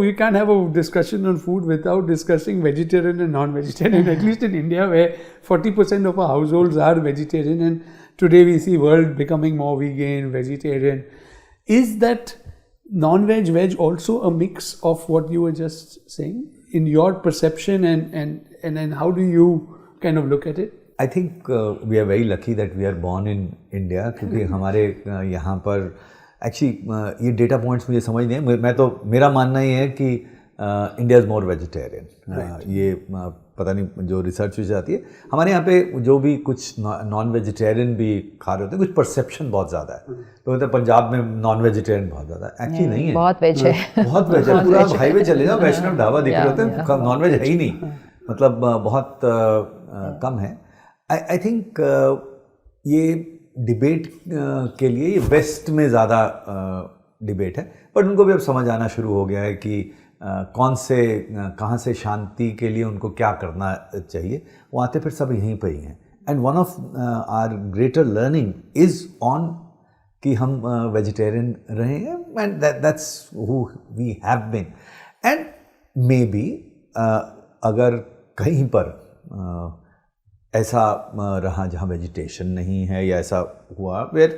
we can't have a discussion on food without discussing vegetarian and non-vegetarian. At least in India, where 40% of our households are vegetarian, and today we see world becoming more vegan, vegetarian. Is that non-veg, veg also a mix of what you were just saying in your perception, and how do you kind of look at it? I think we are very lucky that we are born in India, क्योंकि हमारे यहाँ पर actually ये data points मुझे समझ नहीं है. मैं तो मेरा मानना ही है कि इंडिया इज़ मोर वेजिटेरियन. ये पता नहीं जो रिसर्च भी आती है हमारे यहाँ पे जो भी कुछ नॉन वेजिटेरियन भी खा रहे होते हैं, कुछ परसेप्शन बहुत ज़्यादा है. तो मतलब पंजाब में नॉन वेजिटेरियन बहुत ज़्यादा है, एक्चुअली नहीं है, बहुत वेज है, बहुत वेज है. पूरा हाईवे चले जाओ, वैष्णव ढाबा दिख रहे होते हैं, नॉन वेज है ही नहीं, मतलब बहुत कम है. आई थिंक ये डिबेट के लिए ये वेस्ट में ज़्यादा डिबेट है, बट उनको भी अब समझ आना शुरू हो गया है कि कहाँ से शांति के लिए उनको क्या करना चाहिए. वो आते फिर सब यहीं पर ही हैं. And one of our greater learning is on कि हम वेजिटेरियन रहे हैं, and that's who we have been. And maybe अगर कहीं पर ऐसा रहा जहाँ वेजिटेशन नहीं है या ऐसा हुआ where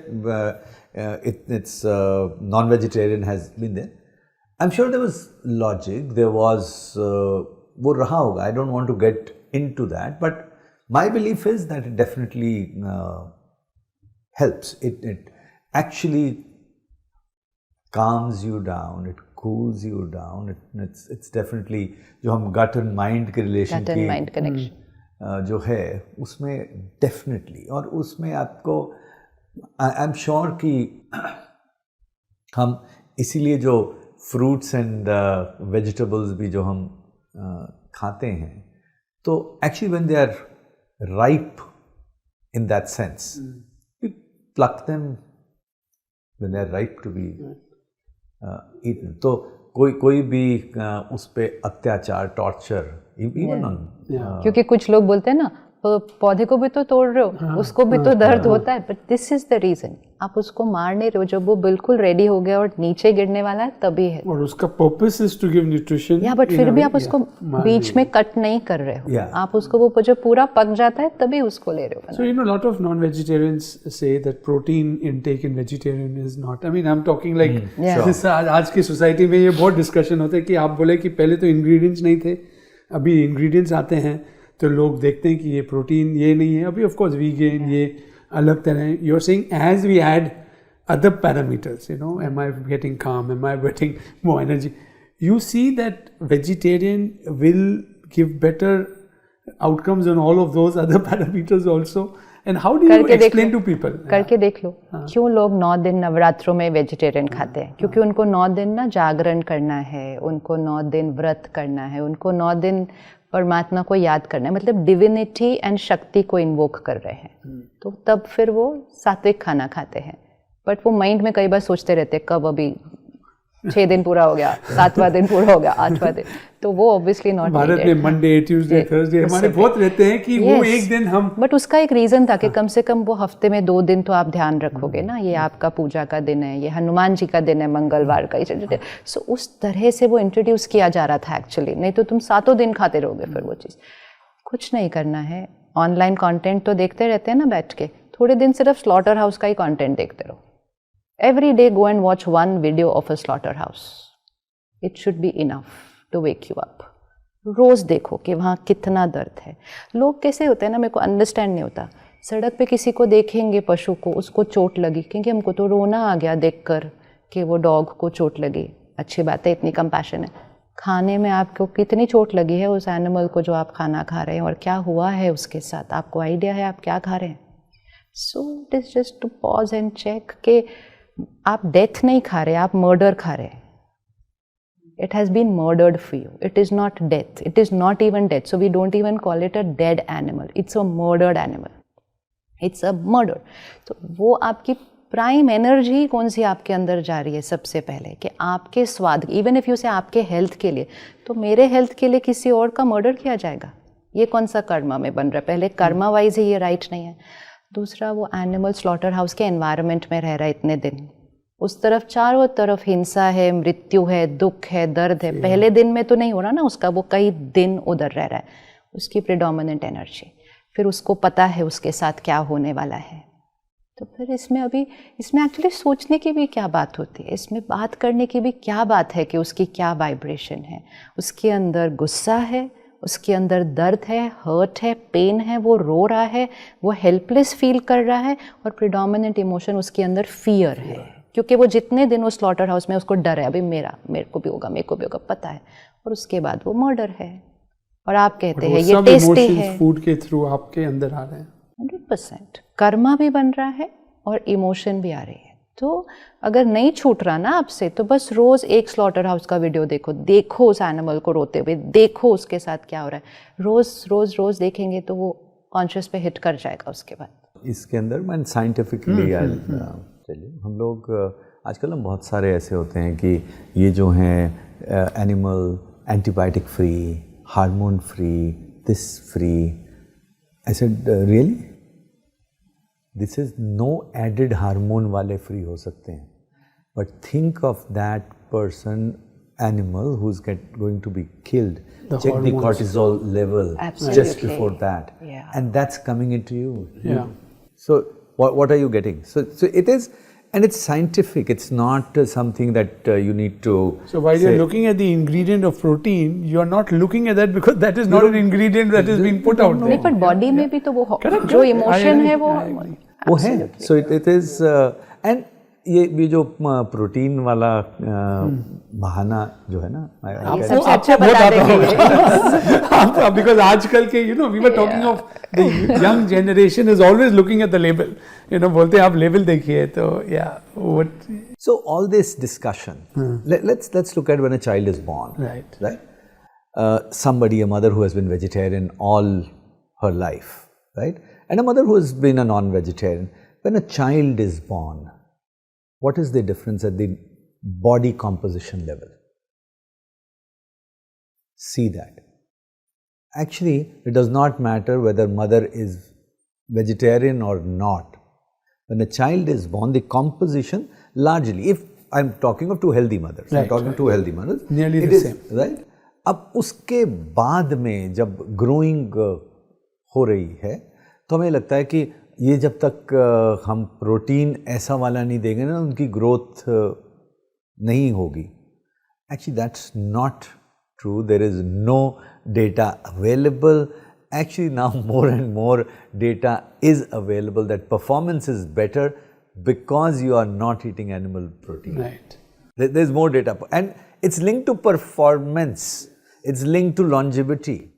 it's non vegetarian has been there, I am sure there was logic, there was वो रहा होगा. I don't want to get into that, but my belief is that it definitely helps. It actually calms you down, it cools you down. It's definitely जो हम gut and mind के relation की mind connection जो है उसमें definitely, और उसमें आपको आई एम श्योर कि हम इसीलिए जो फ्रूट्स एंड वेजिटेबल्स भी जो हम खाते हैं, तो actually when they are ripe in that sense, we pluck them when they are ripe to be eaten. तो कोई भी उस पे अत्याचार, टॉर्चर, इवन ऑन, क्योंकि कुछ लोग बोलते हैं ना, पौधे को भी तो तोड़ रहे हो, उसको भी तो दर्द होता है, but this is the reason. आप उसको मार नहीं रहे हो, जब वो बिल्कुल रेडी हो गया और नीचे गिरने वाला है तभी है. और उसका purpose is to give nutrition. या बट फिर भी आप उसको बीच में कट नहीं कर रहे हो, आप उसको वो जब पूरा पक जाता है तभी उसको ले रहे हो. So you know lot of non vegetarians say that protein intake in vegetarian is not, I mean I am talking like आज की सोसाइटी में ये बहुत डिस्कशन होता है कि आप बोले कि पहले तो इंग्रेडिएंट्स नहीं थे, अभी इंग्रेडिएंट्स आते हैं तो लोग देखते हैं कि ये प्रोटीन ये नहीं है. अभी ऑफ कोर्स वीगन ये अलग तरह. You are saying as we add other parameters, you know, am I getting calm, am I getting more energy, you see that vegetarian will give better outcomes on all of those other parameters also. And how do you explain to people? करके देख लो. क्यों लोग 9 दिन नवरात्रों में vegetarian खाते हैं? क्योंकि उनको 9 दिन ना जागरण करना है, उनको 9 दिन व्रत करना है, उनको 9 दिन परमात्मा को याद करना है, मतलब डिविनिटी एंड शक्ति को इन्वोक कर रहे हैं. तो तब फिर वो सात्विक खाना खाते हैं. बट वो माइंड में कई बार सोचते रहते हैं कब अभी 6 दिन पूरा हो गया, 7वां दिन पूरा हो गया, 8वां दिन, तो वो ऑब्वियसली नॉट. भारत में मंडे, ट्यूसडे, थर्सडे हमारे बहुत रहते हैं कि वो एक दिन हम, बट उसका एक रीज़न था कि कम से कम वो हफ्ते में 2 दिन तो आप ध्यान रखोगे ना, ये आपका पूजा का दिन है, ये हनुमान जी का दिन है, मंगलवार का. सो उस तरह से वो इंट्रोड्यूस किया जा रहा था एक्चुअली. नहीं तो तुम 7 दिन खाते रहोगे फिर वो चीज़. कुछ नहीं करना है. ऑनलाइन कंटेंट तो देखते रहते हैं ना बैठ के, थोड़े दिन सिर्फ स्लॉटर हाउस का ही कंटेंट देखते रहो. Every day go and watch one video of a slaughterhouse. It should be enough to wake you up. रोज़ देखो कि वहाँ कितना दर्द है. लोग कैसे होते हैं ना, मेरे को अंडरस्टैंड नहीं होता. सड़क पे किसी को देखेंगे पशु को, उसको चोट लगी, क्योंकि हमको तो रोना आ गया देखकर कि वो डॉग को चोट लगी. अच्छी बात है, इतनी कंपैशन है. खाने में आपको कितनी चोट लगी है उस एनिमल को जो आप खाना खा रहे हैं, और क्या हुआ है उसके साथ, आपको आइडिया है आप क्या खा रहे हैं. So it is just to pause and check कि आप डेथ नहीं खा रहे, आप मर्डर खा रहे हैं. It has been murdered for you. It is not death. It is not even death. So we don't even call it a dead animal. It's a murdered animal. It's a murder. तो वो आपकी prime energy कौन सी आपके अंदर जा रही है सबसे पहले, कि आपके स्वाद, इवन इफ यू से आपके हेल्थ के लिए, तो मेरे हेल्थ के लिए किसी और का मर्डर किया जाएगा. ये कौन सा कर्मा में बन रहा है? पहले कर्मा वाइज ही ये राइट नहीं है. दूसरा, वो एनिमल स्लॉटर हाउस के एनवायरनमेंट में रह रहा है इतने दिन, उस तरफ चारों तरफ हिंसा है, मृत्यु है, दुख है, दर्द है। पहले दिन में तो नहीं हो रहा ना उसका, वो कई दिन उधर रह रहा है, उसकी प्रेडोमिनेंट एनर्जी, फिर उसको पता है उसके साथ क्या होने वाला है। तो फिर इसमें एक्चुअली सोचने की भी क्या बात होती है, इसमें बात करने की भी क्या बात है कि उसकी क्या वाइब्रेशन है। उसके अंदर गुस्सा है, उसके अंदर दर्द है, हर्ट है, पेन है, वो रो रहा है, वो हेल्पलेस फील कर रहा है, और प्रिडोमिनेंट इमोशन उसके अंदर फियर है, क्योंकि वो जितने दिन वो स्लॉटर हाउस में उसको डर है, अभी मेरे को भी होगा पता है, और उसके बाद वो मर्डर है। और आप कहते हैं ये टेस्टी है, फूड के थ्रू आपके अंदर आ रहे हैं। 100% कर्मा भी बन रहा है और इमोशन भी आ रही है। तो अगर नहीं छूट रहा ना आपसे, तो बस रोज एक स्लॉटर हाउस का वीडियो देखो उस एनिमल को रोते हुए, देखो उसके साथ क्या हो रहा है, रोज देखेंगे तो वो कॉन्शियस पे हिट कर जाएगा उसके बाद। इसके अंदर मैं साइंटिफिकली चलिए, हम लोग आजकल हम बहुत सारे ऐसे होते हैं कि ये जो हैं animal antibiotic free, hormone free, this free. I said really this is no added hormone वाले फ्री हो सकते हैं, but think of that person animal who's going to be killed, check the cortisol level just before that, and that's coming into you. So what are you getting? So it is, and it's scientific, it's not something that you need to so while you're looking at the ingredient of protein, you're not looking at that because that is not an ingredient that is being put out there. नहीं, पर body में भी तो वो जो emotion है वो है। So it is and ये जो प्रोटीन वाला बहाना जो है ना, सबसे अच्छा बता देंगे because आजकल के we were talking of the young generation is always looking at the label, बोलते हैं आप लेबल देखिए, तो what so all this discussion, let's look at when a child is born, right? Somebody, a mother who has been vegetarian all her life, right, and a mother who has been a non-vegetarian, when a child is born, what is the difference at the body composition level? See that. Actually, it does not matter whether mother is vegetarian or not. When a child is born, the composition largely, if I'm talking of two healthy mothers, I'm talking two healthy mothers, nearly the same, right? अब उसके बाद में जब growing हो रही है, तो हमें लगता है कि ये जब तक हम प्रोटीन ऐसा वाला नहीं देंगे ना, उनकी ग्रोथ नहीं होगी। Actually, that's not true. There is no data available. Actually, now more and more data is available that performance is better because you are not eating animal protein. Right. There's more data, and it's linked to performance. It's linked to longevity.